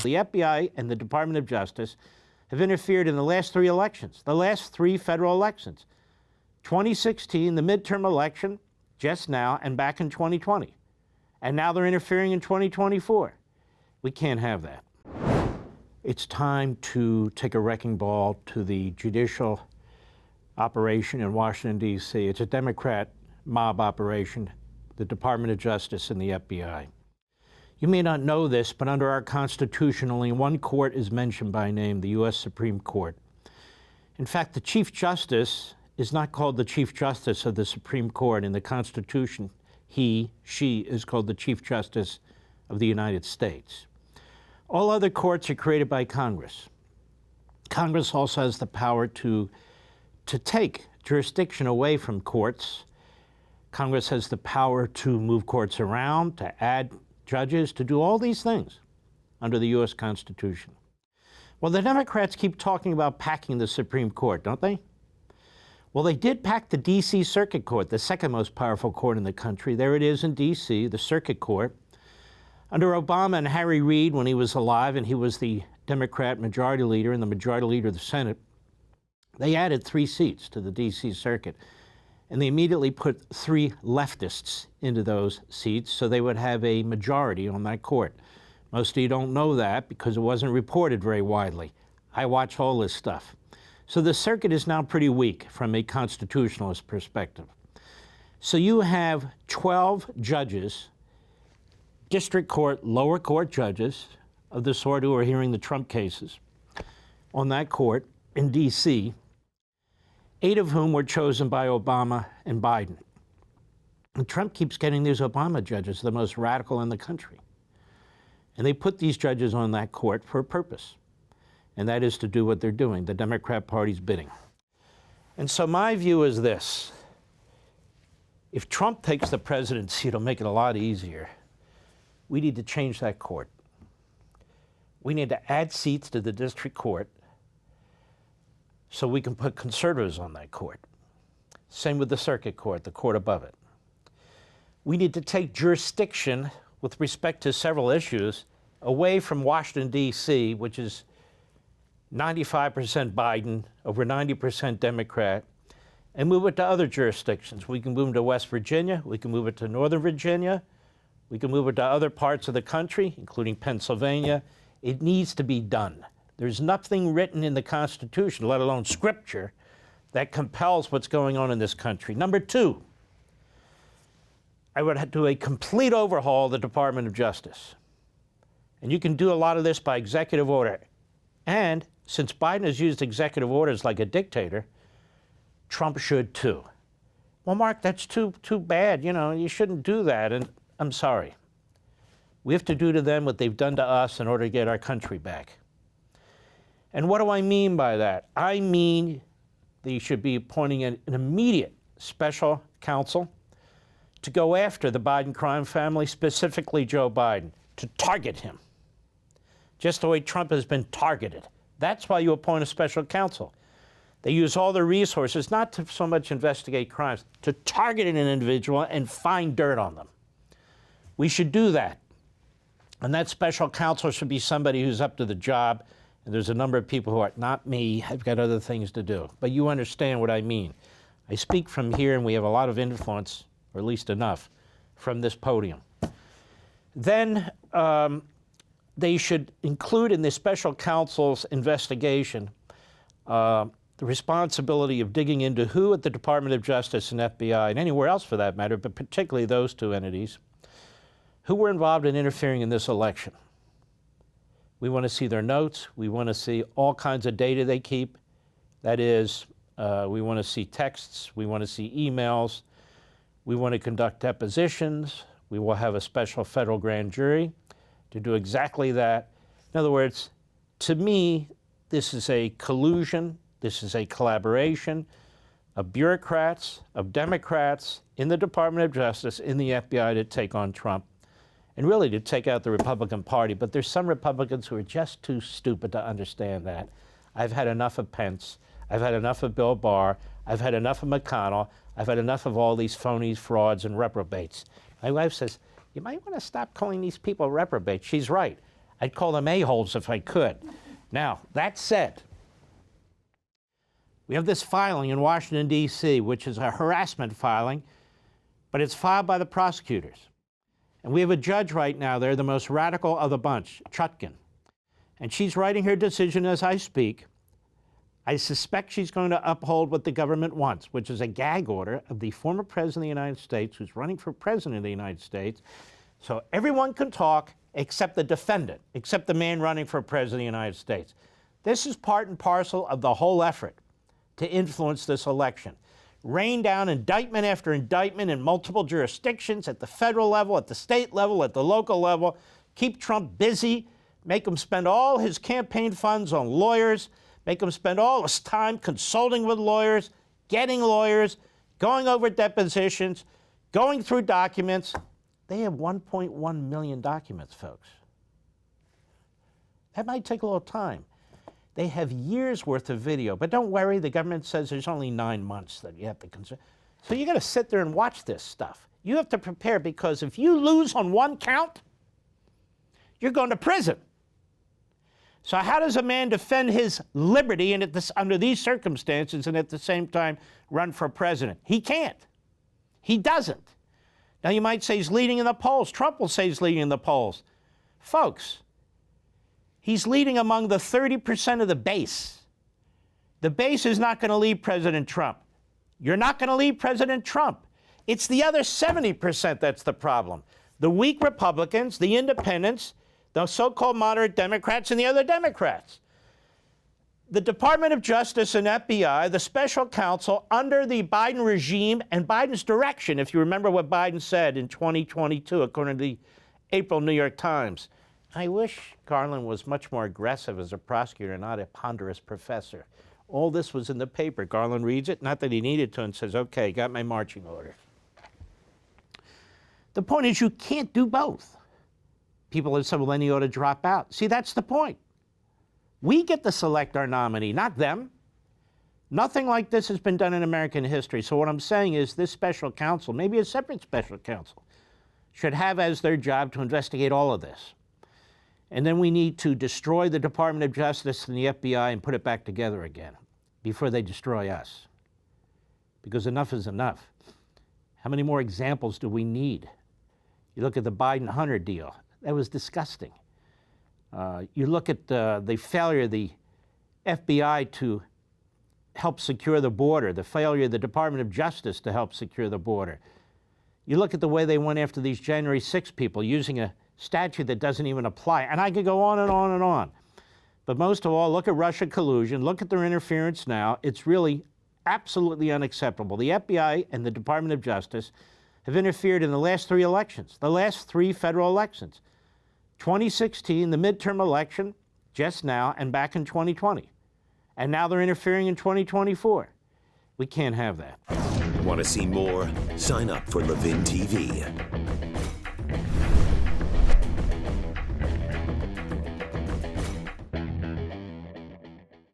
The FBI and the Department of Justice have interfered in the last three elections, the last three federal elections. 2016, the midterm election, just now, and back in 2020. And now they're interfering in 2024. We can't have that. It's time to take a wrecking ball to the Judicial Operation in Washington, D.C. It's a Democrat mob operation, the Department of Justice and the FBI. You may not know this, but under our Constitution, only one court is mentioned by name, the U.S. Supreme Court. In fact, the Chief Justice is not called the Chief Justice of the Supreme Court. In the Constitution, he, she is called the Chief Justice of the United States. All other courts are created by Congress. Congress also has the power to take jurisdiction away from courts. Congress has the power to move courts around, to add judges, to do all these things under the U.S. Constitution. Well, the Democrats keep talking about packing the Supreme Court, don't they? Well, they did pack the D.C. Circuit Court, the second most powerful court in the country. There it is in D.C., the Circuit Court. Under Obama and Harry Reid, when he was alive and he was the Democrat majority leader and the majority leader of the Senate, they added 3 seats to the D.C. Circuit. And they immediately put 3 leftists into those seats so they would have a majority on that court. Most of you don't know that because it wasn't reported very widely. I watch all this stuff. So the circuit is now pretty weak from a constitutionalist perspective. So you have 12 judges, district court, lower court judges of the sort who are hearing the Trump cases on that court in D.C., 8 of whom were chosen by Obama and Biden. And Trump keeps getting these Obama judges, the most radical in the country. And they put these judges on that court for a purpose, and that is to do what they're doing, the Democrat Party's bidding. And so my view is this. If Trump takes the presidency, it'll make it a lot easier. We need to change that court. We need to add seats to the district court so we can put conservatives on that court. Same with the circuit court, the court above it. We need to take jurisdiction with respect to several issues away from Washington, D.C., which is 95% Biden, over 90% Democrat, and move it to other jurisdictions. We can move it to West Virginia. We can move it to Northern Virginia. We can move it to other parts of the country, including Pennsylvania. It needs to be done. There's nothing written in the Constitution, let alone scripture, that compels what's going on in this country. Number 2, I would do a complete overhaul of the Department of Justice. And you can do a lot of this by executive order. And since Biden has used executive orders like a dictator, Trump should too. Well, Mark, that's too bad. You know, you shouldn't do that. And I'm sorry. We have to do to them what they've done to us in order to get our country back. And what do I mean by that? I mean they should be appointing an immediate special counsel to go after the Biden crime family, specifically Joe Biden, to target him, just the way Trump has been targeted. That's why you appoint a special counsel. They use all their resources not to so much investigate crimes, to target an individual and find dirt on them. We should do that. And that special counsel should be somebody who's up to the job. And there's a number of people who are, not me, I've got other things to do. But you understand what I mean. I speak from here, and we have a lot of influence, or at least enough, from this podium. Then they should include in the special counsel's investigation the responsibility of digging into who at the Department of Justice and FBI, and anywhere else for that matter, but particularly those 2 entities, who were involved in interfering in this election. We want to see their notes. We want to see all kinds of data they keep. That is, we want to see texts. We want to see emails. We want to conduct depositions. We will have a special federal grand jury to do exactly that. In other words, to me, this is a collusion. This is a collaboration of bureaucrats, of Democrats in the Department of Justice, in the FBI to take on Trump, and really to take out the Republican Party. But there's some Republicans who are just too stupid to understand that. I've had enough of Pence. I've had enough of Bill Barr. I've had enough of McConnell. I've had enough of all these phonies, frauds, and reprobates. My wife says, you might want to stop calling these people reprobates. She's right. I'd call them a-holes if I could. Now, that said, we have this filing in Washington, D.C., which is a harassment filing, but it's filed by the prosecutors. And we have a judge right now there, the most radical of the bunch, Chutkan. And she's writing her decision as I speak. I suspect she's going to uphold what the government wants, which is a gag order of the former president of the United States who's running for president of the United States. So everyone can talk except the defendant, except the man running for president of the United States. This is part and parcel of the whole effort to influence this election. Rain down indictment after indictment in multiple jurisdictions at the federal level, at the state level, at the local level. Keep Trump busy, make him spend all his campaign funds on lawyers, make him spend all his time consulting with lawyers, getting lawyers, going over depositions, going through documents. They have 1.1 million documents, folks. That might take a little time. They have years worth of video, but don't worry, the government says there's only 9 months that you have to consider. So you got to sit there and watch this stuff. You have to prepare, because if you lose on one count, you're going to prison. So how does a man defend his liberty and under these circumstances and at the same time run for president? He can't. He doesn't. Now you might say he's leading in the polls. Trump will say he's leading in the polls. Folks, he's leading among the 30% of the base. The base is not going to lead President Trump. You're not going to lead President Trump. It's the other 70% that's the problem. The weak Republicans, the independents, the so-called moderate Democrats, and the other Democrats. The Department of Justice and FBI, the special counsel under the Biden regime and Biden's direction, if you remember what Biden said in 2022, according to the April New York Times. I wish Garland was much more aggressive as a prosecutor, not a ponderous professor. All this was in the paper. Garland reads it, not that he needed to, and says, okay, got my marching orders. The point is you can't do both. People have said, well, then he ought to drop out. See, that's the point. We get to select our nominee, not them. Nothing like this has been done in American history. So what I'm saying is this special counsel, maybe a separate special counsel, should have as their job to investigate all of this. And then we need to destroy the Department of Justice and the FBI and put it back together again before they destroy us. Because enough is enough. How many more examples do we need? You look at the Biden-Hunter deal. That was disgusting. You look at the failure of the FBI to help secure the border, the failure of the Department of Justice to help secure the border. You look at the way they went after these January 6 people using a statute that doesn't even apply. And I could go on and on and on. But most of all, look at Russia collusion. Look at their interference now. It's really absolutely unacceptable. The FBI and the Department of Justice have interfered in the last 3 elections, the last 3 federal elections. 2016, the midterm election, just now, and back in 2020. And now they're interfering in 2024. We can't have that. Want to see more? Sign up for Levin TV.